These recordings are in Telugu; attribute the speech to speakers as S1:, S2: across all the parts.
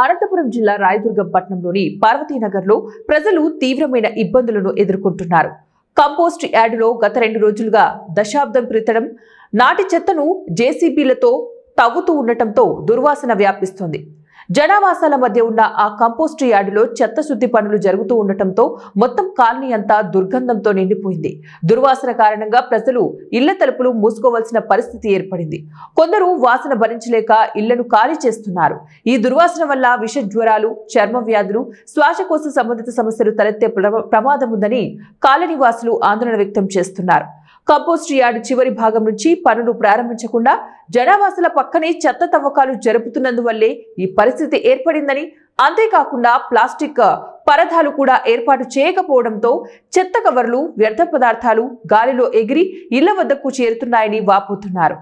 S1: అనంతపురం జిల్లా రాయదుర్గం పట్టణంలోని పార్వతీనగర్లో ప్రజలు తీవ్రమైన ఇబ్బందులను ఎదుర్కొంటున్నారు. కంపోస్ట్ యార్డులో గత 2 రోజులుగా దశాబ్దం క్రితం నాటి చెత్తను జేసీబీలతో తవ్వుతూ ఉండటంతో దుర్వాసన వ్యాపిస్తోంది. జనావాసాల మధ్య ఉన్న ఆ కంపోస్ట్ యార్డులో చెత్త శుద్ధి పనులు జరుగుతూ ఉండటంతో మొత్తం కాలనీ అంతా దుర్గంధంతో నిండిపోయింది. దుర్వాసన కారణంగా ప్రజలు ఇళ్ల తలుపులు మూసుకోవాల్సిన పరిస్థితి ఏర్పడింది. కొందరు వాసన భరించలేక ఇళ్లను ఖాళీ చేస్తున్నారు. ఈ దుర్వాసన వల్ల విష జ్వరాలు, చర్మ వ్యాధులు, శ్వాసకోశ సంబంధిత సమస్యలు తలెత్తే ప్రమాదం ఉందని కాలనీ వాసులు ఆందోళన వ్యక్తం చేస్తున్నారు. కంపోస్ట్ యార్డు చివరి భాగం నుంచి పనులు ప్రారంభించకుండా జనావాసాల పక్కనే చెత్త తవ్వకాలు జరుపుతున్నందువల్లే ఈ పరిస్థితి ఏర్పడిందని, అంతేకాకుండా ప్లాస్టిక్ పరదాలు కూడా ఏర్పాటు చేయకపోవడంతో చెత్త కవర్లు, వ్యర్థ పదార్థాలు గాలిలో ఎగిరి ఇళ్ల వద్దకు చేరుతున్నాయని వాపోతున్నారు.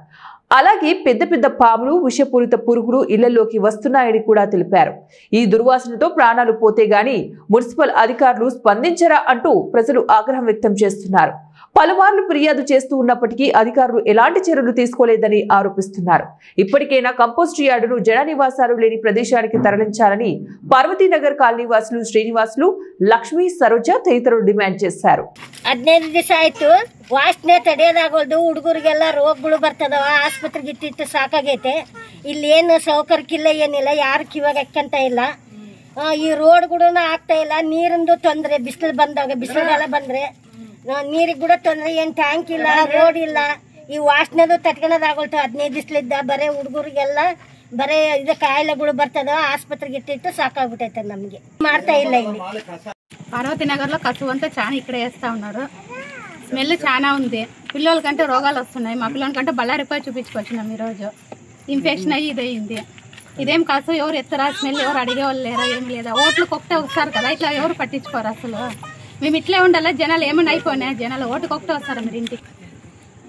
S1: అలాగే పెద్ద పెద్ద పాములు, విషపూరిత పురుగులు ఇళ్లలోకి వస్తున్నాయని కూడా తెలిపారు. ఈ దుర్వాసనతో ప్రాణాలు పోతే గాని మున్సిపల్ అధికారులు స్పందించరా అంటూ ప్రజలు ఆగ్రహం వ్యక్తం చేస్తున్నారు. పలుమార్లు ఫిర్యాదు చేస్తూ ఉన్నప్పటికీ అధికారులు ఎలాంటి చర్యలు తీసుకోలేదని ఆరోపిస్తున్నారు. ఇప్పటికైనా కంపోస్ట్ యార్డును జన నివాసాలు లేని ప్రదేశానికి తరలించాలని పార్వతీనగర్ కాలనీ వాసులు శ్రీనివాసులు, లక్ష్మి, సరోజ తదితరులు డిమాండ్ చేశారు.
S2: 15 ದಿವಸ ಆಯ್ತು. ವಾಸನೆ ತಡೆಯೋದಾಗೋದು. ಹುಡುಗರಿಗೆಲ್ಲ ರೋಗಗಳು ಬರ್ತದವ. ಆಸ್ಪತ್ರೆಗೆ ಇಟ್ಟಿಟ್ಟು ಸಾಕಾಗೈತೆ. ಇಲ್ಲಿ ಏನು ಸೌಕರ್ಯಕ್ಕಿಲ್ಲ, ಏನಿಲ್ಲ, ಯಾರು ಕಿವಾಗ ಎಕ್ಕಂತ ಇಲ್ಲ. ಈ ರೋಡ್ಗಳು ಆಗ್ತಾ ಇಲ್ಲ. ನೀರಿಂದು ತೊಂದರೆ. ಬಿಸಿಲು ಬಂದಾಗ, ಬಿಸಿಲುಗಾಲ ಬಂದ್ರೆ ನೀರಿಗೆ ಕೂಡ ತೊಂದರೆ. ಏನ್ ಟ್ಯಾಂಕ್ ಇಲ್ಲ, ರೋಡ್ ಇಲ್ಲ. ಈ ವಾಸನೆದು ತಟ್ಕೊಳ್ಳೋದಾಗೋಲ್ತು. 15 ದಿವಸಲಿದ್ದ ಬರೇ ಹುಡುಗರಿಗೆಲ್ಲ ಬರೇ ಇದು ಕಾಯಿಲೆಗಳು ಬರ್ತದ. ಆಸ್ಪತ್ರೆಗೆ ಇಟ್ಟಿಟ್ಟು సాకాగుటైతే నಮಗೆ ಮಾಡ್ತಾ ಇಲ್ಲ. ಇಲ್ಲಿ
S3: పార్వతీనగర్ లో కసువు అంతా చాలా ఇక్కడ వేస్తా ఉన్నారు. స్మెల్ చాలా ఉంది. పిల్లలకంటే రోగాలు వస్తున్నాయి. మా పిల్లలకంటే బళ్ళారిపోయి చూపించుకొచ్చినాం. ఈరోజు ఇన్ఫెక్షన్ అయ్యి ఇదయింది. ఇదేం కసువు ఎవరు ఎత్తరా, స్మెల్ ఎవరు అడిగే వాళ్ళు లేరా, ఏం లేదా. ఓట్లకు ఒకటే వస్తారు కదా, ఇట్లా ఎవరు పట్టించుకోరు. అసలు మేము ఇట్లే ఉండాలా. జనాలు ఏమైనా అయిపోయినా, జనాలు ఓటుకు ఒకటే వస్తారా మీరు ఇంటికి.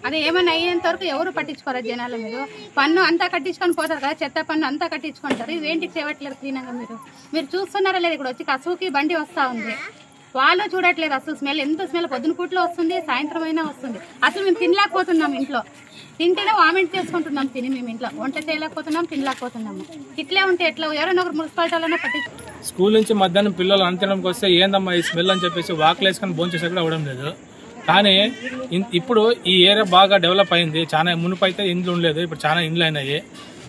S3: అదే ఏమైనా అయ్యేంత వరకు ఎవరు పట్టించుకోరా జనాలు. మీరు పన్ను అంతా కట్టించుకొని పోతారు కదా, చెత్త పన్ను అంతా కట్టించుకుంటారు. ఇవేంటికి చేయట్లేదు క్లీనంగా. మీరు చూస్తున్నారా లేదు. ఇక్కడ వచ్చి కసువుకి బండి వస్తూ ఉంది. వాళ్ళు చూడట్లేదు. అసలు స్మెల్ ఎంత స్మెల్ పొద్దున పూటలో వస్తుంది, సాయంత్రం అయినా వస్తుంది. అసలు మేము తినలేకపోతున్నాం. ఇంట్లో తింటేనే వామిట్ చేసుకుంటున్నాం. తిని మేము ఇంట్లో వంట చేయలేకపోతున్నాం, తినలేకపోతున్నాము. ఇట్లే ఉంటే ఎట్లా. ఎవరైనా ఒకరు మున్సిపాలిటీలోనే పట్టించు.
S4: స్కూల్ నుంచి మధ్యాహ్నం పిల్లలు అంతడానికి వస్తే ఏందమ్మా ఈ స్మెల్ అని చెప్పేసి వాకులు వేసుకొని భోంచేసే కూడా అవ్వడం లేదు. కానీ ఇప్పుడు ఈ ఏరియా బాగా డెవలప్ అయింది. చాలా మునుపు అయితే ఇండ్లు ఉండలేదు, ఇప్పుడు చాలా ఇండ్లు అయినాయి.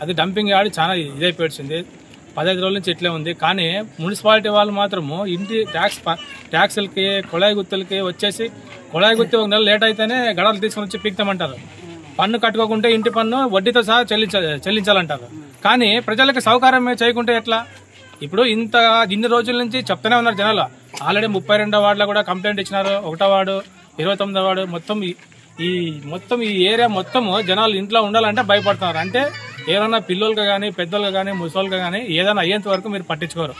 S4: అది డంపింగ్ యార్డ్ చాలా ఇదైపోయింది. 15 రోజుల నుంచి ఇట్లే ఉంది. కానీ మున్సిపాలిటీ వాళ్ళు మాత్రము ఇంటి ట్యాక్సులకి, కొళాయి గుర్తులకి వచ్చేసి కొళాయి గుర్తు 1 నెల లేట్ అయితేనే గడలు తీసుకొని వచ్చి పీక్తామంటారు. పన్ను కట్టుకోకుంటే ఇంటి పన్ను వడ్డీతో సహా చెల్లించాలంటారు. కానీ ప్రజలకు సౌకర్యం చేయకుంటే ఎట్లా? ఇప్పుడు ఇన్ని రోజుల నుంచి చెప్తూనే ఉన్నారు జనాలు. ఆల్రెడీ 32వ వార్డులో కూడా కంప్లైంట్ ఇచ్చినారు. 1వ వార్డు, 29వ వార్డు, మొత్తం ఈ ఏరియా మొత్తము జనాలు ఇంట్లో ఉండాలంటే భయపడుతున్నారు. అంటే ఏదైనా పిల్లలకు కానీ, పెద్దలకు కానీ, ముసలికి కానీ ఏదైనా అయ్యేంత వరకు మీరు పట్టించుకోరు.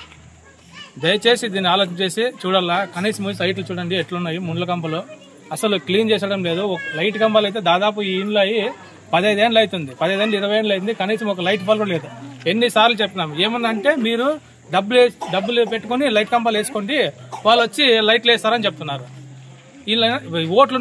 S4: దయచేసి దీన్ని ఆలోచన చేసి చూడాలా. కనీసం సైట్లు చూడండి ఎట్లున్నాయి. ముండ్ల కంపలు అసలు క్లీన్ చేసడం లేదు. లైట్ కంపాలు అయితే దాదాపు ఈ ఇండ్లు అయ్యి 15 ఏళ్ళు అవుతుంది. 15 ఏళ్ళు 20 ఏళ్ళు అయింది. కనీసం ఒక లైట్ బల్బ్ లేదు. ఎన్నిసార్లు చెప్పినాం. ఏమన్నంటే మీరు డబ్బులు పెట్టుకుని లైట్ కంపాలు వేసుకోండి, వాళ్ళు వచ్చి లైట్లు వేస్తారని చెప్తున్నారు. వీళ్ళ ఓట్లు